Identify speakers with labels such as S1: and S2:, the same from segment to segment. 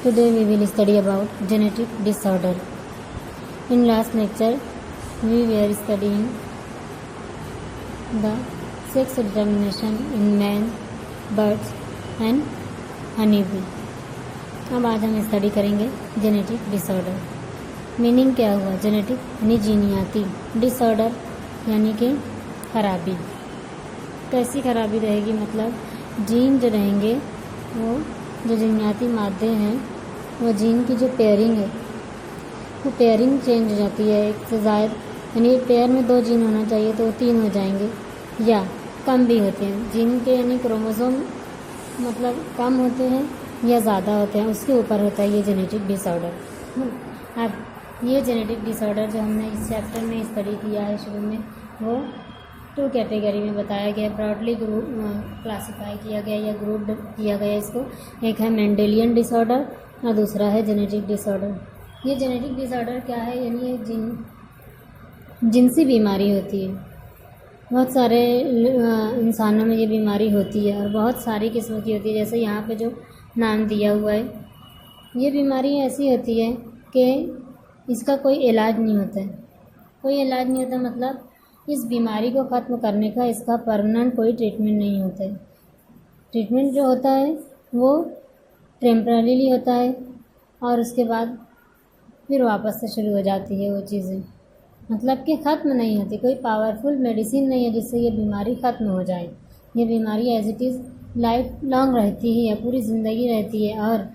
S1: Today we will study about genetic disorder. In last lecture we were studying the sex determination in man, birds and honeybee. अब आज हम study करेंगे genetic disorder. Meaning क्या हुआ genetic यानी जीनियाती, disorder यानी कि खराबी. कैसी खराबी रहेगी, मतलब जीन जो रहेंगे वो जो जीनियाती मादे हैं वो जीन की जो पेयरिंग है वो पेयरिंग चेंज हो जाती है. एक से ज़्यादा यानी पेयर में 2 जीन होना चाहिए तो वो 3 हो जाएंगे या कम भी होते हैं. जीन के यानी क्रोमोसोम मतलब कम होते हैं या ज़्यादा होते हैं, उसके ऊपर होता है ये जेनेटिक डिसऑर्डर. अब ये जेनेटिक डिसऑर्डर जो हमने इस चैप्टर में स्टडी किया है शुरू में वो 2 कैटेगरी में बताया गया, ब्रॉडली ग्रुप क्लासिफाई किया गया या ग्रुप किया गया इसको. एक है मेंडेलियन डिसऑर्डर और दूसरा है जेनेटिक डिसऑर्डर. ये जेनेटिक डिसऑर्डर क्या है, यानी ये जिनसी बीमारी होती है. बहुत सारे इंसानों में ये बीमारी होती है और बहुत सारी किस्म की होती है. जैसे यहाँ पे जो नाम दिया हुआ है, ये बीमारी ऐसी होती है कि इसका कोई इलाज नहीं होता है. कोई इलाज नहीं होता मतलब इस बीमारी को ख़त्म करने का इसका परमानेंट कोई ट्रीटमेंट नहीं होता है. ट्रीटमेंट जो होता है वो टेम्परेरीली होता है और उसके बाद फिर वापस से शुरू हो जाती है वो चीज़ें, मतलब कि ख़त्म नहीं होती. कोई पावरफुल मेडिसिन नहीं है जिससे ये बीमारी ख़त्म हो जाए. ये बीमारी as it is lifelong रहती है या पूरी ज़िंदगी रहती है. और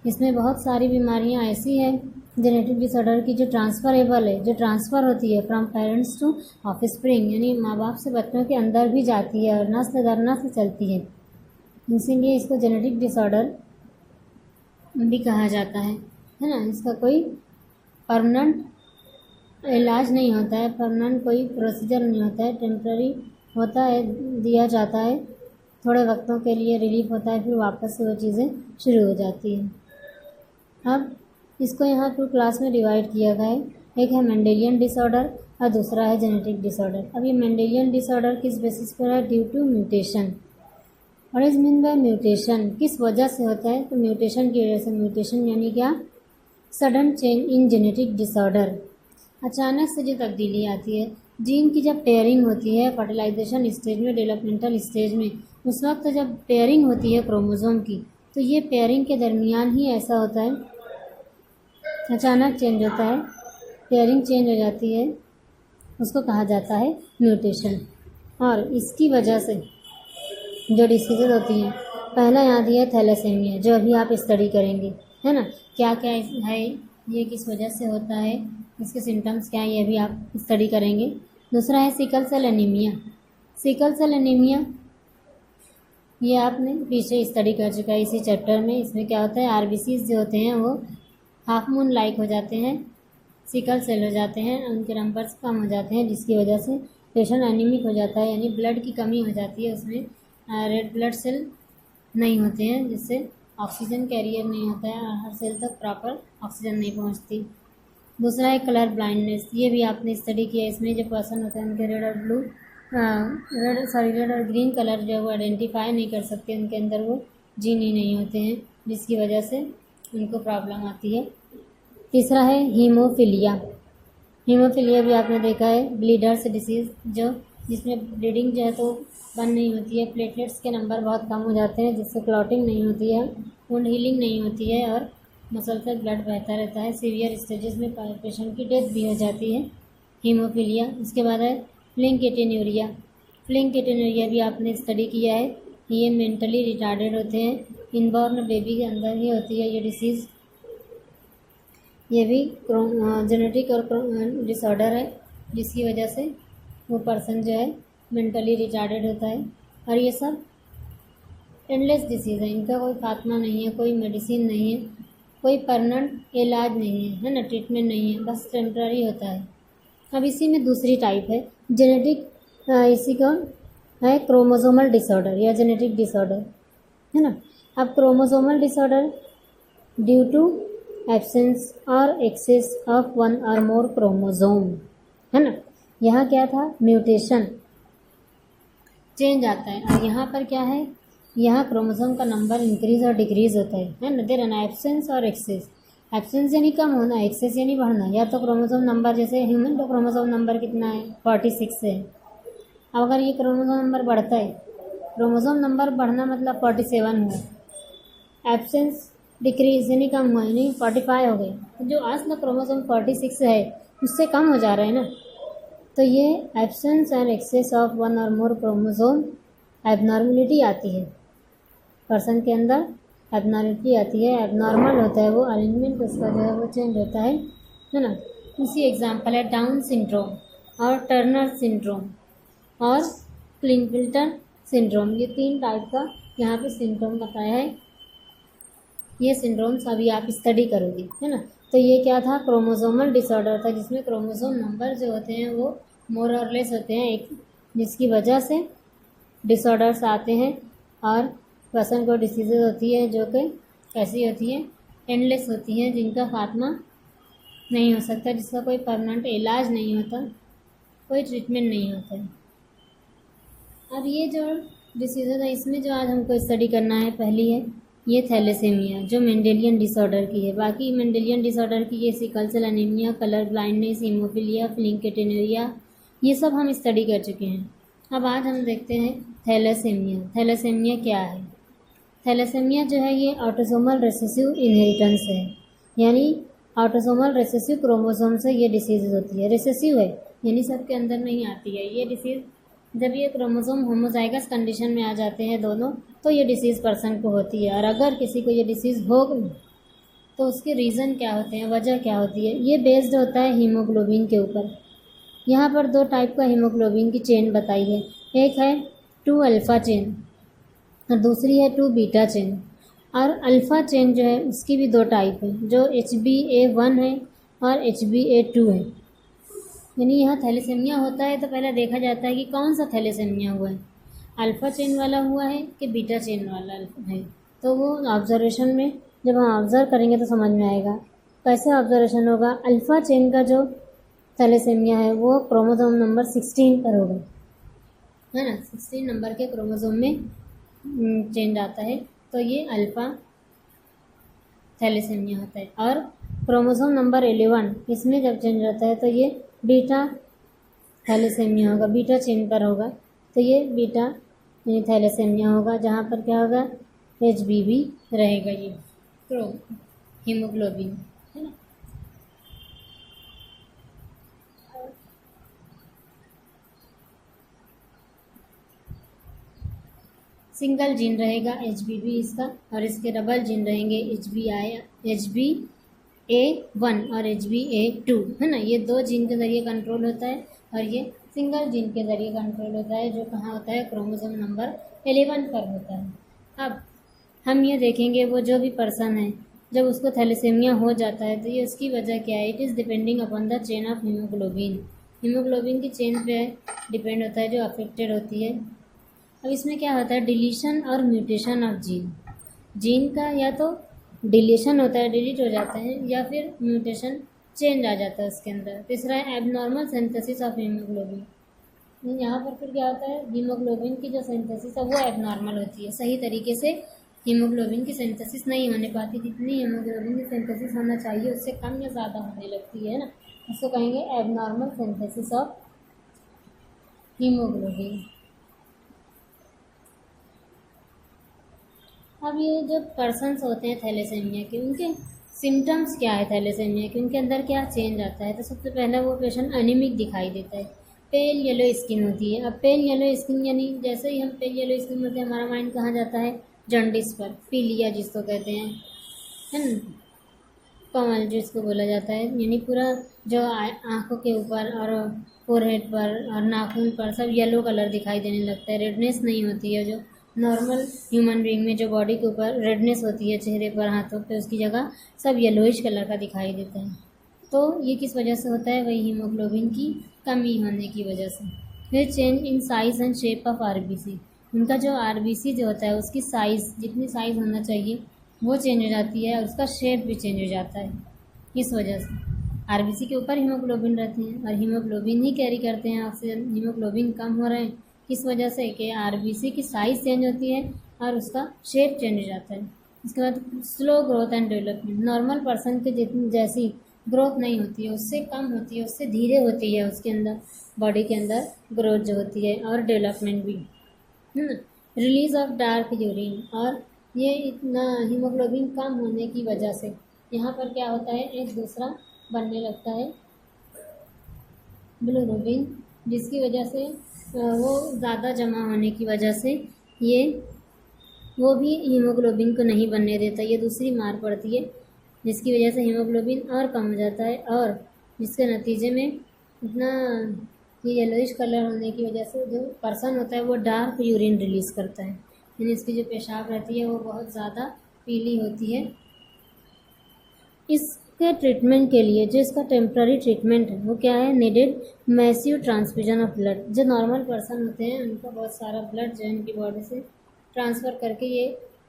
S1: इसमें बहुत सारी बीमारियां ऐसी हैं जेनेटिक डिसऑर्डर की जो ट्रांसफरेबल है, जो ट्रांसफ़र होती है फ्रॉम पेरेंट्स टू ऑफस्प्रिंग, यानी माँ बाप से बच्चों के अंदर भी जाती है और नस्ल दर नस्ल चलती है. इसीलिए इसको जेनेटिक डिसऑर्डर भी कहा जाता है ना. इसका कोई परमानेंट इलाज नहीं होता है, परमानेंट कोई प्रोसीजर नहीं होता है. टेम्पररी होता है, दिया जाता है, थोड़े वक्तों के लिए रिलीफ होता है, फिर वापस से वो चीज़ें शुरू हो जाती हैं. अब इसको यहाँ 2 क्लास में डिवाइड किया गया है. एक है मेंडेलियन डिसऑर्डर और दूसरा है जेनेटिक डिसऑर्डर. अब ये मेंडेलियन डिसऑर्डर किस बेसिस पर है, ड्यू टू म्यूटेशन. और इज मीन बाय म्यूटेशन, किस वजह से होता है, तो म्यूटेशन की वजह से. म्यूटेशन यानी क्या, sudden change in genetic disorder. अचानक से जो तब्दीली आती है जीन की, जब पेयरिंग होती है फर्टिलाइजेशन स्टेज में, डेवलपमेंटल स्टेज में, उस वक्त जब पेयरिंग होती है क्रोमोसोम की, तो ये पेयरिंग के दरमियान ही ऐसा होता है, अचानक चेंज होता है, पेयरिंग चेंज हो जाती है, उसको कहा जाता है म्यूटेशन. और इसकी वजह से जो डिसीज़ होती हैं, पहला यहाँ दिया है थैलेसेमिया, जो अभी आप स्टडी करेंगे, है ना. क्या क्या है ये, किस वजह से होता है, इसके सिम्टम्स क्या हैं, ये भी आप स्टडी करेंगे. दूसरा है sickle cell anaemia. Sickle cell anaemia ये आपने पीछे स्टडी कर चुका है इसी चैप्टर में. इसमें क्या होता है, आरबीसीज जो होते हैं वो हाफ मून लाइक हो जाते हैं, सिकल सेल हो जाते हैं, उनके नंबर्स कम हो जाते हैं, जिसकी वजह से पेशेंट एनीमिक हो जाता है, यानी ब्लड की कमी हो जाती है. उसमें रेड ब्लड सेल नहीं होते हैं, जिससे ऑक्सीजन कैरियर नहीं होता है और हर सेल तक प्रॉपर ऑक्सीजन नहीं पहुंचती. दूसरा है कलर ब्लाइंडनेस. ये भी आपने स्टडी किया. इसमें जो पर्सन होते हैं उनके रेड और ग्रीन कलर जो है वो आइडेंटिफाई नहीं कर सकते, उनके अंदर वो जीन ही नहीं होते हैं, जिसकी वजह से उनको प्रॉब्लम आती है. तीसरा है हीमोफीलिया. हीमोफीलिया भी आपने देखा है, ब्लीडर्स डिसीज़, जो जिसमें ब्लीडिंग जो है तो बंद नहीं होती है, प्लेटलेट्स के नंबर बहुत कम हो जाते हैं, जिससे क्लॉटिंग नहीं होती है, वुंड हीलिंग नहीं होती है और मुसलसल ब्लड बहता रहता है. सीवियर स्टेजेस में पेशेंट की डेथ भी हो जाती है, हीमोफीलिया. उसके बाद है फ्लिंकेटिन्यूरिया. फ्लिंकेटिन्यूरिया भी आपने स्टडी किया है. ये मेंटली रिटार्डेड होते हैं, इनबॉर्न बेबी के अंदर ही होती है ये डिसीज़. ये भी जेनेटिक और डिसऑर्डर है, जिसकी वजह से वो पर्सन जो है मेंटली रिटार्डेड होता है. और ये सब एंडलेस डिसीज़ है, इनका कोई खात्मा नहीं है, कोई मेडिसिन नहीं है, कोई परमानेंट इलाज नहीं है ना, ट्रीटमेंट नहीं है, बस टेम्पररी होता है. अब इसी में दूसरी टाइप है जेनेटिक, इसी का है क्रोमोसोमल डिसऑर्डर या जेनेटिक डिसऑर्डर, है ना. अब chromosomal disorder due to absence or excess of 1 or more chromosome, है ना. यहाँ क्या था, म्यूटेशन, चेंज आता है. और यहाँ पर क्या है, यहाँ क्रोमोसोम का नंबर इंक्रीज और डिक्रीज होता है ना। There N absence or access. Absence यानी कम होना, एक्सेस यानी बढ़ना। या तो क्रोमोसोम नंबर, जैसे ह्यूमन का क्रोमोसोम नंबर कितना है, 46 है। अब अगर ये क्रोमोसोम नंबर बढ़ता है, क्रोमोसोम नंबर बढ़ना मतलब 47 हुआ। एब्सेंस डिक्रीज यानी कम हुआ, यानी 45 हो गए। तो जो असल क्रोमोसोम 46 है उससे कम हो जा रहा है ना। तो ये absence and excess of one or more chromosome abnormality आती है, पर्सन के अंदर एबनॉर्मलिटी आती है, एबनॉर्मल होता है वो, अरेंजमेंट उसका जो है वो चेंज होता है ना। इसी एग्जाम्पल है डाउन सिंड्रोम और टर्नर सिंड्रोम और क्लिंगफिल्टर सिंड्रोम। ये 3 टाइप का यहाँ पे सिंड्रोम बताया है। ये सिंड्रोम्स अभी आप स्टडी करोगे, है ना। तो ये क्या था, क्रोमोसोमल डिसऑर्डर था, जिसमें क्रोमोसोम नंबर जो होते हैं वो मोर और लेस होते हैं, एक जिसकी वजह से डिसऑर्डर्स आते हैं और पर्सन को डिसीजेज होती है जो कि कैसी होती है, एंडलेस होती हैं, जिनका खात्मा नहीं हो सकता, जिसका कोई परमानेंट इलाज नहीं होता, कोई ट्रीटमेंट नहीं होता है। अब ये जो डिसीजेज है इसमें जो आज हमको स्टडी करना है, पहली है ये थैलेसेमिया जो मेंडेलियन डिसऑर्डर की है। बाकी मेंडेलियन डिसऑर्डर की ये sickle cell anaemia, colour blindness, haemophilia, phenylketonuria, ये सब हम स्टडी कर चुके हैं। अब आज हम देखते हैं थैलेसेमिया। थैलेसेमिया क्या है? थैलेसेमिया जो है ये ऑटोसोमल रिसेसिव इनहेरिटेंस है, यानी ऑटोसोमल रिसेसिव क्रोमोसोम से ये डिसीज होती है। रिसेसिव है यानी सबके अंदर नहीं आती है ये डिसीज़। जब ये क्रोमोसोम होमोजाइगस कंडीशन में आ जाते हैं दोनों, तो ये डिसीज़ पर्सन को होती है। और अगर किसी को ये डिसीज़ हो तो उसके रीज़न क्या होते हैं, वजह क्या होती है, ये बेस्ड होता है हीमोग्लोबिन के ऊपर। यहाँ पर 2 टाइप का हीमोग्लोबिन की चेन बताई है, एक है 2 अल्फ़ा चेन और दूसरी है 2 बीटा चेन। और अल्फ़ा चेन जो है उसकी भी 2 टाइप है, जो HbA1 है और HbA2 है। यानी यहाँ थैलेसेमिया होता है तो पहले देखा जाता है कि कौन सा थैलेसेमिया हुआ है, अल्फ़ा चेन वाला हुआ है कि बीटा चेन वाला है। तो वो ऑब्जर्वेशन में जब हम ऑब्ज़र्व करेंगे तो समझ में आएगा। कैसे ऑब्जर्वेशन होगा, अल्फ़ा चेन का जो थैलेसेमिया है वो क्रोमोसोम नंबर 16 पर होगा, है ना। 16 नंबर के क्रोमोसोम में चेंज आता है, तो ये अल्फ़ा थैलेसेमिया होता है। और क्रोमोसोम नंबर 11 इसमें जब चेंज होता है तो ये बीटा थैलेसेमिया होगा, बीटा चेन पर होगा, तो ये बीटा थैलेसेमिया होगा, जहाँ पर क्या होगा, HBV रहेगा, ये हीमोग्लोबिन, है ना। सिंगल जीन रहेगा HBV इसका, और इसके डबल जीन रहेंगे HbA1 और HbA2, है ना। ये 2 जीन के ज़रिए कंट्रोल होता है और ये सिंगल जीन के ज़रिए कंट्रोल होता है, जो कहाँ होता है, क्रोमोसोम नंबर 11 पर होता है। अब हम ये देखेंगे वो जो भी पर्सन है जब उसको थैलेसेमिया हो जाता है तो ये उसकी वजह क्या है। It is depending upon the chain of haemoglobin. Haemoglobin की चेन पे डिपेंड होता है जो अफेक्टेड होती है। अब इसमें क्या होता है, डिलीशन और म्यूटेशन ऑफ जीन का या तो डिलीशन होता है, डिलीट हो जाता है, या फिर म्यूटेशन चेंज आ जाता है उसके अंदर। तीसरा है एबनॉर्मल सिंथेसिस ऑफ हीमोग्लोबिन। यहाँ पर फिर क्या होता है, हीमोग्लोबिन की जो सिंथेसिस है वो एबनॉर्मल होती है, सही तरीके से हीमोग्लोबिन की सिंथेसिस नहीं होने पाती। जितनी हीमोग्लोबिन की सिंथेसिस होना चाहिए उससे कम या ज़्यादा होने लगती है ना, उसको कहेंगे एबनॉर्मल सिंथेसिस ऑफ हीमोग्लोबिन। अब ये जो पर्सन्स होते हैं थैलेसेमिया के, उनके सिम्टम्स क्या है थैलेसेमिया के, उनके अंदर क्या चेंज आता है। तो सबसे पहले वो पेशेंट एनीमिक दिखाई देता है, पेल येलो स्किन होती है। अब पेल येलो स्किन यानी जैसे ही हम पेल येलो स्किन होते हैं हमारा माइंड कहाँ जाता है, जॉन्डिस पर, पीलिया जिसको कहते हैं, है ना, कमल जिसको बोला जाता है। यानी पूरा जो आँखों के ऊपर और फोरहेड पर और नाखून पर सब येलो कलर दिखाई देने लगता है, रेडनेस नहीं होती है। जो नॉर्मल ह्यूमन बीइंग में जो बॉडी के ऊपर रेडनेस होती है चेहरे पर, हाथों पे, उसकी जगह सब येलोइश कलर का दिखाई देता है। तो ये किस वजह से होता है, वही हीमोग्लोबिन की कमी होने की वजह से। फिर change in size and shape of RBC, उनका जो आरबीसी जो होता है उसकी साइज़, जितनी साइज़ होना चाहिए वो चेंज हो जाती है और उसका शेप भी चेंज हो जाता है। इस वजह से आरबीसी के ऊपर हीमोग्लोबिन रहते हैं और हीमोग्लोबिन ही कैरी करते हैं ऑक्सीजन। हीमोग्लोबिन कम हो रहे हैं किस वजह से, कि आरबीसी की साइज़ चेंज होती है और उसका शेप चेंज हो जाता है। इसके बाद slow growth and development, normal person के जितनी जैसी ग्रोथ नहीं होती है, उससे कम होती है, उससे धीरे होती है उसके अंदर, बॉडी के अंदर ग्रोथ जो होती है और डेवलपमेंट भी, है ना। रिलीज ऑफ डार्क यूरिन, और ये इतना हीमोग्लोबिन कम होने की वजह से यहाँ पर क्या होता है, एक दूसरा बनने लगता है बिलिरुबिन, जिसकी वजह से वो ज़्यादा जमा होने की वजह से ये वो भी हीमोग्लोबिन को नहीं बनने देता, ये दूसरी मार पड़ती है, जिसकी वजह से हीमोग्लोबिन और कम हो जाता है, और जिसके नतीजे में इतना ये येलोइश कलर होने की वजह से जो पर्सन होता है वो डार्क यूरिन रिलीज़ करता है, यानी इसकी जो पेशाब रहती है वो बहुत ज़्यादा पीली होती है। इसके ट्रीटमेंट के लिए जो इसका टेम्प्ररी ट्रीटमेंट है वो क्या है, needed massive transfusion of blood. जो नॉर्मल पर्सन होते हैं उनका बहुत सारा ब्लड जो है उनकी बॉडी से ट्रांसफ़र करके ये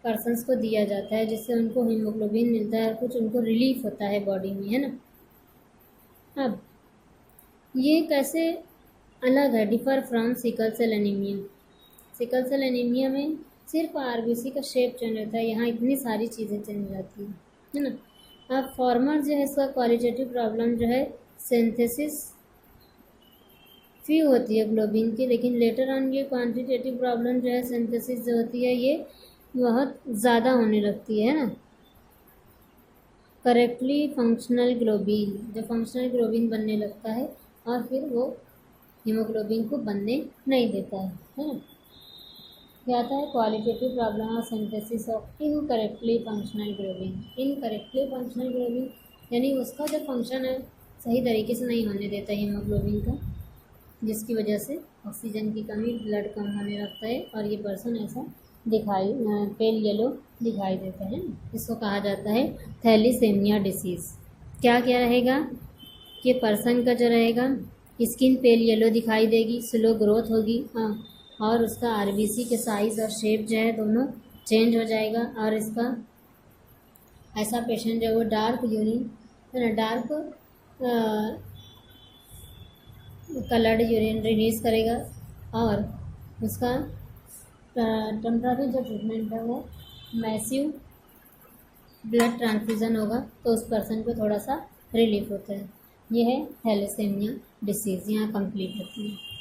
S1: पर्सन्स को दिया जाता है, जिससे उनको हीमोग्लोबिन मिलता है और कुछ उनको रिलीफ होता है बॉडी में, है ना। अब ये कैसे अलग है, differ from sickle cell anaemia. Sickle cell anaemia में सिर्फ आरबीसी का शेप चेंज होता है, यहाँ इतनी सारी चीज़ें चेंज हो जाती हैं, है ना। अब फॉर्मर जो है इसका क्वालिटेटिव प्रॉब्लम जो है सिंथेसिस फ्यू होती है ग्लोबिन की, लेकिन लेटर ऑन ये क्वांटिटेटिव प्रॉब्लम जो है सिंथेसिस जो होती है ये बहुत ज़्यादा होने लगती है ना। करेक्टली फंक्शनल ग्लोबिन, जो फंक्शनल ग्लोबिन बनने लगता है और फिर वो हीमोग्लोबिन को बनने नहीं देता है ना। क्या आता है, qualitative problem of synthesis of incorrectly functional globin. Incorrectly functional globin यानी उसका जो फंक्शन है सही तरीके से नहीं होने देता हीमोग्लोबिन का, जिसकी वजह से ऑक्सीजन की कमी, ब्लड कम होने लगता है और ये पर्सन ऐसा दिखाई पेल येलो दिखाई देता है। इसको कहा जाता है थैलीसेमिया डिसीज़। क्या क्या रहेगा कि पर्सन का जो रहेगा स्किन पेल येलो दिखाई देगी, स्लो ग्रोथ होगी, और उसका आरबीसी के साइज़ और शेप जो है दोनों चेंज हो जाएगा, और इसका ऐसा पेशेंट जो है वो डार्क यूरिन, है ना, डार्क कलर्ड यूरिन रिलीज़ करेगा, और उसका टेम्पररी जो ट्रीटमेंट है वो मैसिव ब्लड ट्रांसफ्यूज़न होगा, तो उस पर्सन को थोड़ा सा रिलीफ होता है। ये है थैलेसेमिया डिसीज़। यहाँ कंप्लीट होती है।